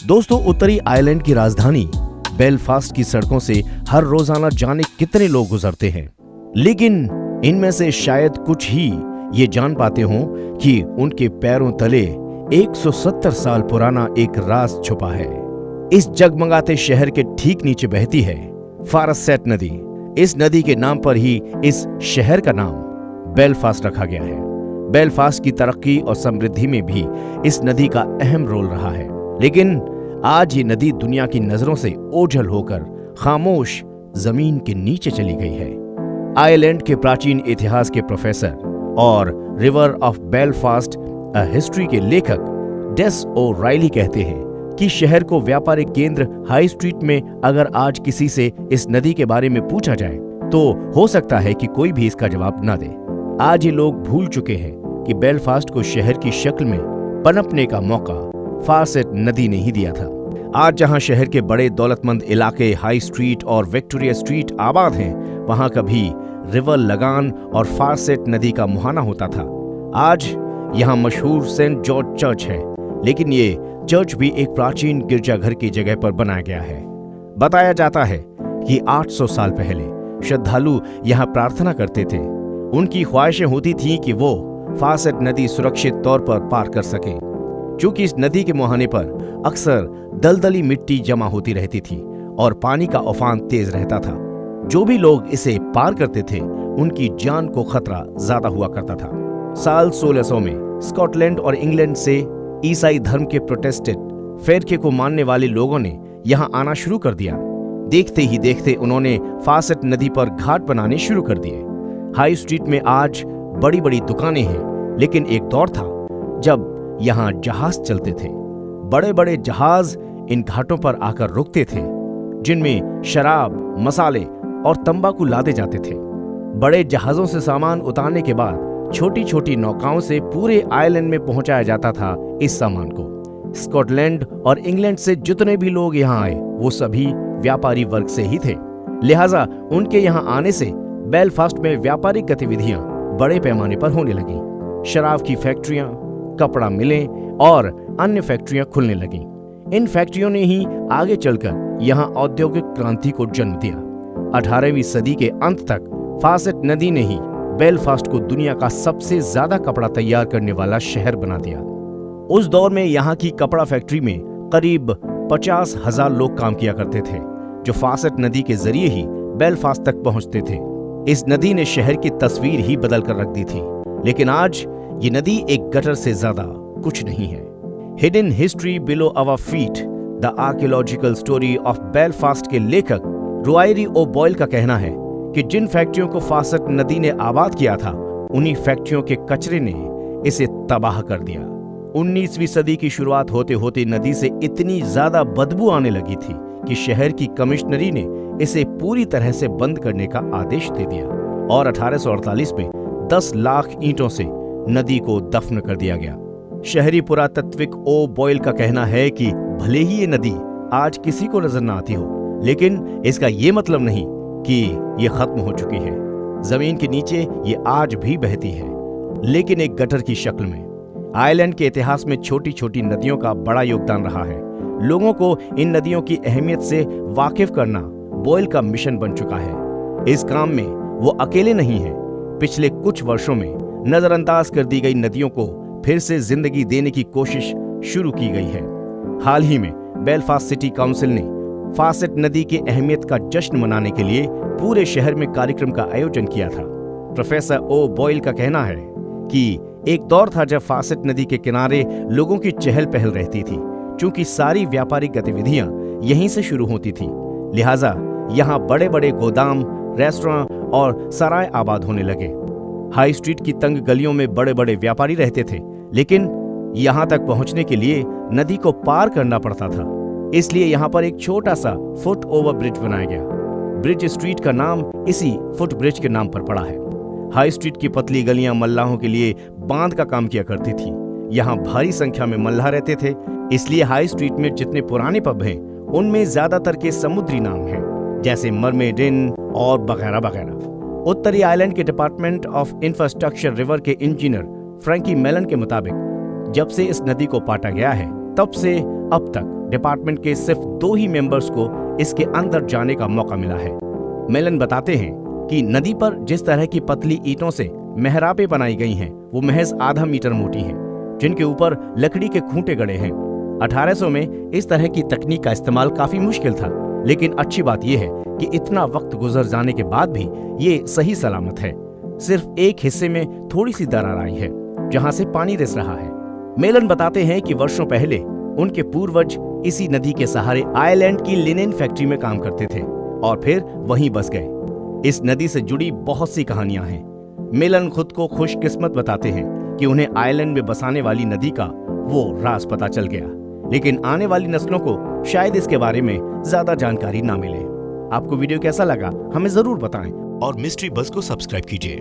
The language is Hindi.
दोस्तों, उत्तरी आयरलैंड की राजधानी बेलफास्ट की सड़कों से हर रोजाना जाने कितने लोग गुजरते हैं, लेकिन इनमें से शायद कुछ ही ये जान पाते हों कि उनके पैरों तले 170 साल पुराना एक राज छुपा है। इस जगमगाते शहर के ठीक नीचे बहती है फारसेट नदी। इस नदी के नाम पर ही इस शहर का नाम बेलफास्ट रखा गया है। बेलफास्ट की तरक्की और समृद्धि में भी इस नदी का अहम रोल रहा है, लेकिन आज ये नदी दुनिया की नजरों से ओझल होकर खामोश जमीन के नीचे चली गई है। आयरलैंड के प्राचीन इतिहास के प्रोफेसर और river of Belfast a history के लेखक डेस ओ राइली कहते हैं कि शहर को व्यापारिक केंद्र हाई स्ट्रीट में अगर आज किसी से इस नदी के बारे में पूछा जाए तो हो सकता है कि कोई भी इसका जवाब न दे। आज ये लोग भूल चुके हैं कि बेलफास्ट को शहर की शक्ल में पनपने का मौका फारसेट नदी ने ही दिया था। आज जहां शहर के बड़े दौलतमंद इलाके हाई स्ट्रीट और विक्टोरिया स्ट्रीट आबाद हैं, वहां कभी रिवर लगान और फारसेट नदी का मुहाना होता था। आज यहां मशहूर सेंट जॉर्ज चर्च है, लेकिन ये चर्च भी एक प्राचीन गिरजाघर की जगह पर बनाया गया है। बताया जाता है कि 800 साल पहले श्रद्धालु यहां प्रार्थना करते थे। उनकी ख्वाहिशें होती थीं कि वो फारसेट नदी सुरक्षित तौर पर पार कर सकें। चूंकि इस नदी के मुहाने पर अक्सर दलदली मिट्टी जमा होती रहती थी और पानी का उफान तेज रहता था। जो भी लोग इसे पार करते थे उनकी जान को खतरा ज्यादा हुआ करता था। साल 1600 में स्कॉटलैंड और इंग्लैंड से ईसाई धर्म के प्रोटेस्टेंट फिरके को मानने वाले लोगों ने यहां आना शुरू कर दिया। देखते ही देखते उन्होंने फारसेट नदी पर घाट बनाने शुरू कर दिए। हाई स्ट्रीट में आज बड़ी बड़ी दुकानें हैं, लेकिन एक दौर था जब यहां जहाज चलते थे। बड़े बड़े जहाज इन घाटों पर आकर रुकते थे, जिनमें शराब, मसाले और तंबाकू लादे जाते थे। बड़े जहाजों से सामान उतारने के बाद छोटी छोटी नौकाओं से पूरे आयरलैंड में पहुंचाया जाता था इस सामान को। स्कॉटलैंड और इंग्लैंड से जितने भी लोग यहाँ आए वो सभी व्यापारी वर्ग से ही थे, लिहाजा उनके यहाँ आने से बेलफास्ट में व्यापारिक गतिविधियां बड़े पैमाने पर होने लगी। शराब की फैक्ट्रियां, कपड़ा मिलें और अन्य फैक्ट्रियां खुलने लगीं। इन फैक्ट्रियों ने ही आगे चलकर यहां औद्योगिक क्रांति को जन्म दिया। 18वीं सदी के अंत तक फारसेट नदी ने ही बेलफास्ट को दुनिया का सबसे ज्यादा कपड़ा तैयार करने वाला शहर बना दिया। उस दौर में यहां की कपड़ा फैक्ट्री में करीब 50,000 लोग काम किया करते थे, जो फारसेट नदी के जरिए ही बेलफास्ट तक पहुंचते थे। इस नदी ने शहर की तस्वीर ही बदल कर रख दी थी, लेकिन आज ये नदी एक गटर से ज्यादा कुछ नहीं है। Hidden history below our feet, the archaeological story of Belfast के लेखक रुआयरी ओ बॉयल का कहना है कि जिन फैक्ट्रियों को फारसेट नदी ने आबाद किया था, उन्हीं फैक्ट्रियों के कचरे ने इसे तबाह कर दिया। 19वीं सदी की शुरुआत होते होते नदी से इतनी ज्यादा बदबू आने लगी थी कि शहर की कमिश्नरी ने इसे पूरी तरह से बंद करने का आदेश दे दिया और 1848 में 10 लाख ईंटों से नदी को दफन कर दिया गया। शहरी पुरातत्विक ओ बॉयल का कहना है कि भले ही ये नदी आज किसी को नजर न आती हो, लेकिन इसका ये मतलब नहीं कि ये खत्म हो चुकी है। जमीन के नीचे ये आज भी बहती है, लेकिन एक गटर की शक्ल में। आयरलैंड के इतिहास में छोटी छोटी नदियों का बड़ा योगदान रहा है। लोगों को इन नदियों की अहमियत से वाकिफ करना बॉयल का मिशन बन चुका है। इस काम में वो अकेले नहीं है। पिछले कुछ वर्षों में नजरअंदाज कर दी गई नदियों को फिर से जिंदगी देने की कोशिश शुरू की गई है। हाल ही में बेलफास्ट सिटी काउंसिल ने फारसेट नदी की अहमियत का जश्न मनाने के लिए पूरे शहर में कार्यक्रम का आयोजन किया था। प्रोफेसर ओ बॉयल का कहना है कि एक दौर था जब फारसेट नदी के किनारे लोगों की चहल पहल रहती थी। चूंकि सारी व्यापारिक गतिविधियां यहीं से शुरू होती थी, लिहाजा यहाँ बड़े बड़े गोदाम, रेस्टोरेंट और सराय आबाद होने लगे। हाई स्ट्रीट की तंग गलियों में बड़े बड़े व्यापारी रहते थे, लेकिन यहाँ तक पहुँचने के लिए नदी को पार करना पड़ता था। इसलिए यहाँ पर एक छोटा सा फुट ओवर ब्रिज बनाया गया। ब्रिज स्ट्रीट का नाम इसी फुट ब्रिज के नाम पर पड़ा है। हाई स्ट्रीट की पतली गलियां मल्लाहों के लिए बांध का काम किया करती थी। यहाँ भारी संख्या में मल्लाह रहते थे, इसलिए हाई स्ट्रीट में जितने पुराने पब हैं उनमें ज्यादातर के समुद्री नाम हैं, जैसे मरमेड इन और वगैरह वगैरह। उत्तरी आयरलैंड के डिपार्टमेंट ऑफ इंफ्रास्ट्रक्चर रिवर के इंजीनियर फ्रैंकी मेलन के मुताबिक जब से इस नदी को पाटा गया है तब से अब तक डिपार्टमेंट के सिर्फ 2 ही मेंबर्स को इसके अंदर जाने का मौका मिला है। मेलन बताते हैं कि नदी पर जिस तरह की पतली ईंटों से मेहराबें बनाई गई हैं, वो महज आधा मीटर मोटी हैं, जिनके ऊपर लकड़ी के खूंटे गड़े हैं। 1800 में इस तरह की तकनीक का इस्तेमाल काफी मुश्किल था, लेकिन अच्छी बात यह है कि इतना वक्त गुजर जाने के बाद भी ये सही सलामत है। सिर्फ एक हिस्से में थोड़ी सी दरार आई है, जहां से पानी रिस रहा है। मेलन बताते हैं कि वर्षों पहले उनके पूर्वज इसी नदी के सहारे आयरलैंड की लिनेन फैक्ट्री में काम करते थे और फिर वहीं बस गए। इस नदी से जुड़ी बहुत सी कहानियां हैं। मेलन खुद को खुशकिस्मत बताते हैं कि उन्हें आयरलैंड में बसाने वाली नदी का वो राज पता चल गया, लेकिन आने वाली नस्लों को शायद इसके बारे में ज्यादा जानकारी ना मिले। आपको वीडियो कैसा लगा हमें जरूर बताएं और मिस्ट्री बज़ को सब्सक्राइब कीजिए।